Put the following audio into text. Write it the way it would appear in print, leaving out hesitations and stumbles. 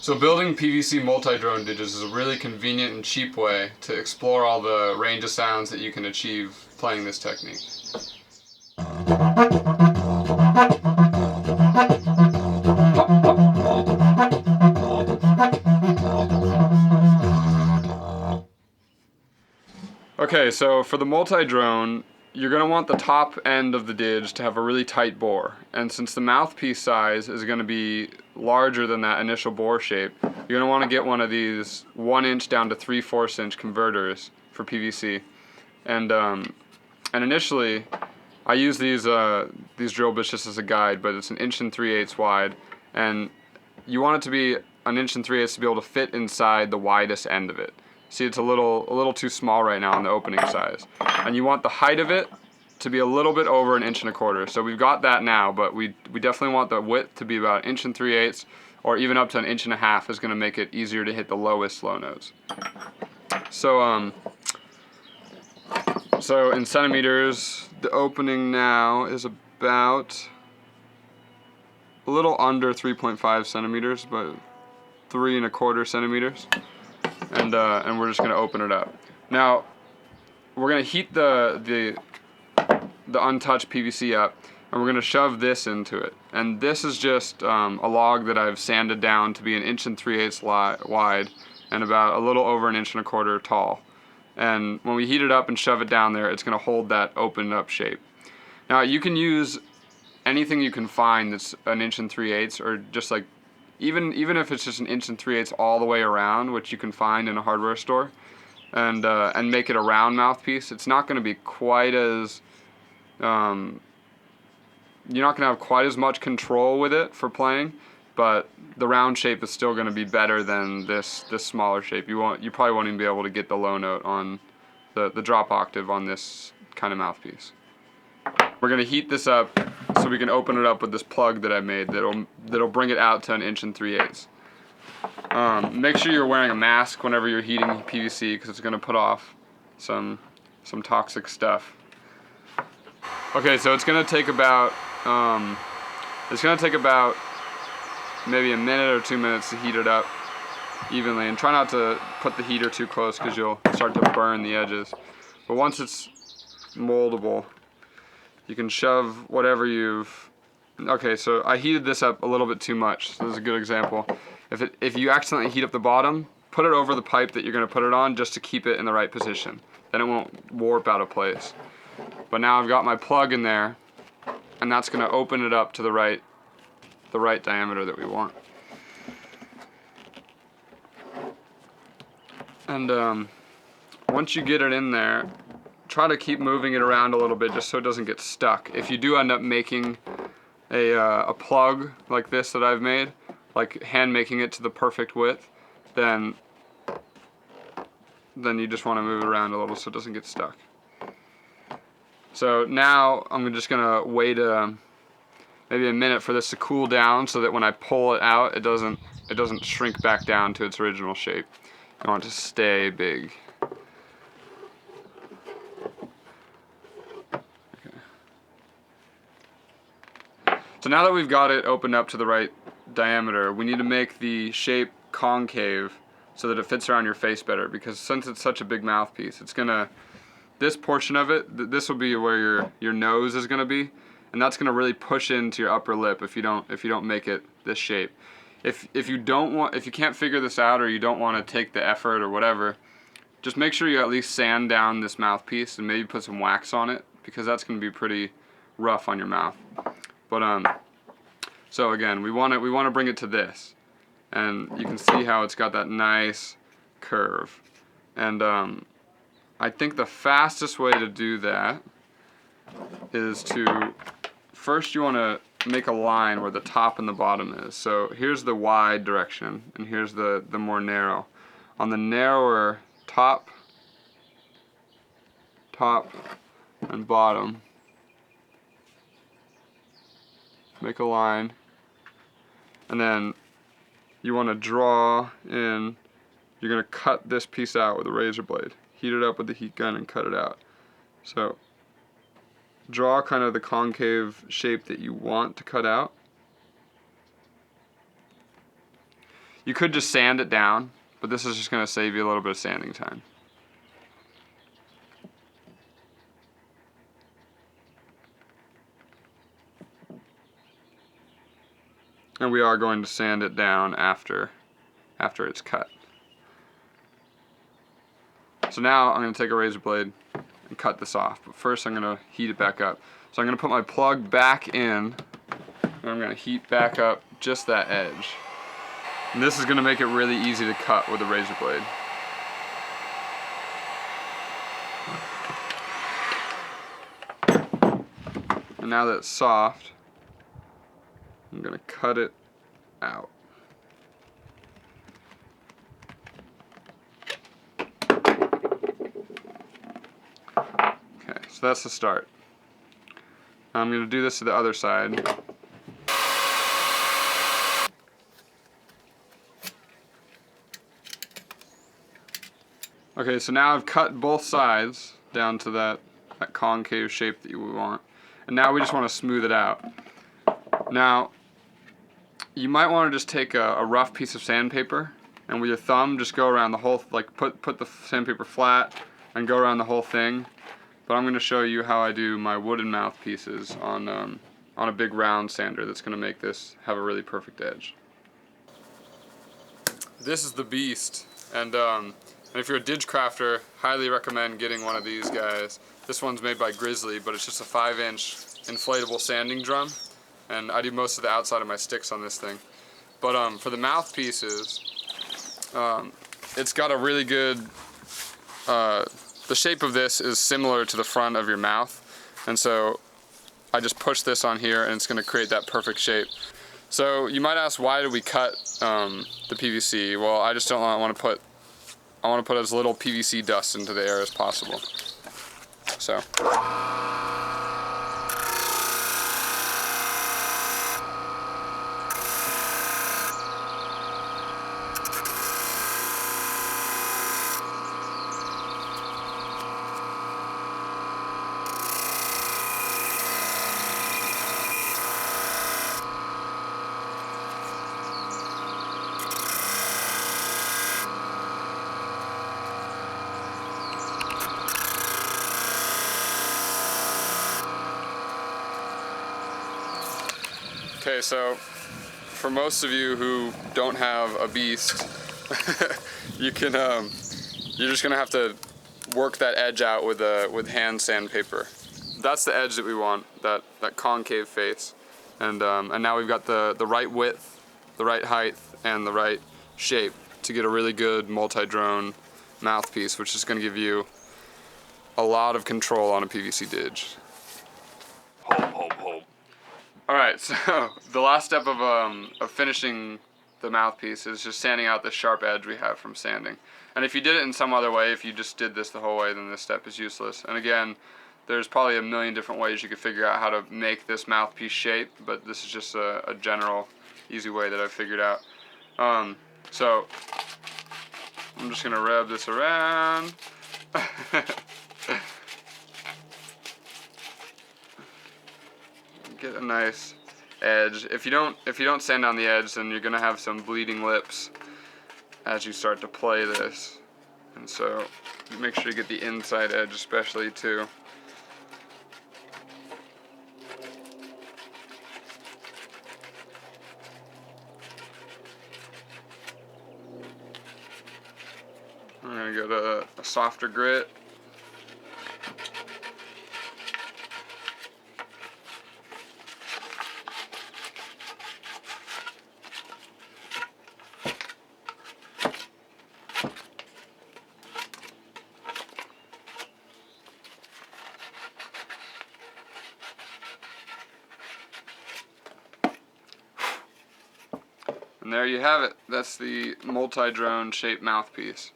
So building PVC multi-drone Didges is a really convenient and cheap way to explore all the range of sounds that you can achieve playing this technique. Okay, so for the multi-drone, you're going to want the top end of the Didge to have a really tight bore. And since the mouthpiece size is going to be larger than that initial bore shape, you're going to want to get one of these 1-inch down to 3/4 inch converters for PVC. And initially, I use these drill bits just as a guide, but it's 1 3/8 wide. And you want it to be 1 3/8 to be able to fit inside the widest end of it. See, it's a little too small right now on the opening size. And you want the height of it to be a little bit over 1 1/4 inch. So we've got that now, but we definitely want the width to be about 1 3/8 or even up to 1 1/2 inch is going to make it easier to hit the lowest low notes. So so in centimeters, the opening now is about a little under 3.5 centimeters, but 3 1/4 centimeters. And we're just going to open it up. Now, we're going to heat the untouched PVC up, and we're going to shove this into it. And this is just a log that I've sanded down to be 1 3/8 wide and about a little over 1 1/4 inch tall. And when we heat it up and shove it down there, it's going to hold that opened up shape. Now, you can use anything you can find that's 1 3/8 or just like even if it's just 1 3/8 all the way around, which you can find in a hardware store, and make it a round mouthpiece. It's not going to be quite as you're not going to have quite as much control with it for playing, but the round shape is still going to be better than this smaller shape. You probably won't even be able to get the low note on the drop octave on this kind of mouthpiece. We're going to heat this up so we can open it up with this plug that I made that'll bring it out to 1 3/8 inch. Make sure you're wearing a mask whenever you're heating PVC because it's going to put off some toxic stuff. Okay, so it's going to take about maybe a minute or 2 minutes to heat it up evenly, and try not to put the heater too close because you'll start to burn the edges. But once it's moldable, you can shove whatever you've... Okay, so I heated this up a little bit too much. So this is a good example. If you accidentally heat up the bottom, put it over the pipe that you're going to put it on just to keep it in the right position. Then it won't warp out of place. But now I've got my plug in there, and that's going to open it up to the right diameter that we want. And once you get it in there, try to keep moving it around a little bit just so it doesn't get stuck. If you do end up making a plug like this that I've made, like hand making it to the perfect width, then you just want to move it around a little so it doesn't get stuck. So now I'm just gonna wait maybe a minute for this to cool down so that when I pull it out, it doesn't shrink back down to its original shape. I want it to stay big. So now that we've got it opened up to the right diameter, we need to make the shape concave so that it fits around your face better, because since it's such a big mouthpiece, it's gonna, this portion of it, this will be where your nose is gonna be, and that's gonna really push into your upper lip if you don't make it this shape. If you can't figure this out, or you don't want to take the effort or whatever, just make sure you at least sand down this mouthpiece and maybe put some wax on it, because that's gonna be pretty rough on your mouth. But so again, we want to bring it to this, and you can see how it's got that nice curve. And I think the fastest way to do that is to first you want to make a line where the top and the bottom is. So here's the wide direction, and here's the more narrow. On the narrower top and bottom, make a line, and then you want to draw in, you're going to cut this piece out with a razor blade. Heat it up with the heat gun and cut it out. So draw kind of the concave shape that you want to cut out. You could just sand it down, but this is just going to save you a little bit of sanding time. And we are going to sand it down after it's cut. So now I'm going to take a razor blade and cut this off. But first I'm going to heat it back up. So I'm going to put my plug back in, and I'm going to heat back up just that edge. And this is going to make it really easy to cut with a razor blade. And now that it's soft, I'm going to cut it out. Okay, so that's the start. Now I'm going to do this to the other side. Okay, so now I've cut both sides down to that concave shape that you want. And now we just want to smooth it out. Now, you might want to just take a rough piece of sandpaper and with your thumb just go around the whole, like put the sandpaper flat and go around the whole thing. But I'm going to show you how I do my wooden mouthpieces on a big round sander that's going to make this have a really perfect edge. This is the beast, and if you're a Didge crafter, highly recommend getting one of these guys. This one's made by Grizzly, but it's just a 5-inch inflatable sanding drum, and I do most of the outside of my sticks on this thing. But for the mouthpieces, it's got a really good, the shape of this is similar to the front of your mouth, and so I just push this on here and it's going to create that perfect shape. So you might ask, why did we cut the PVC? Well, I just don't want to put, I want to put as little PVC dust into the air as possible. So. Okay, so for most of you who don't have a beast, you can you're just gonna have to work that edge out with hand sandpaper. That's the edge that we want, that concave face, and now we've got the right width, the right height, and the right shape to get a really good multi-drone mouthpiece, which is going to give you a lot of control on a PVC Didge. Alright, so the last step of finishing the mouthpiece is just sanding out the sharp edge we have from sanding. And if you did it in some other way, if you just did this the whole way, then this step is useless. And again, there's probably a million different ways you could figure out how to make this mouthpiece shape, but this is just a general, easy way that I've figured out. So, I'm just going to rub this around. Get a nice edge. If you don't sand down the edge, then you're gonna have some bleeding lips as you start to play this, and so make sure you get the inside edge especially too. I'm gonna go to a softer grit. And there you have it. That's the multi-drone shaped mouthpiece.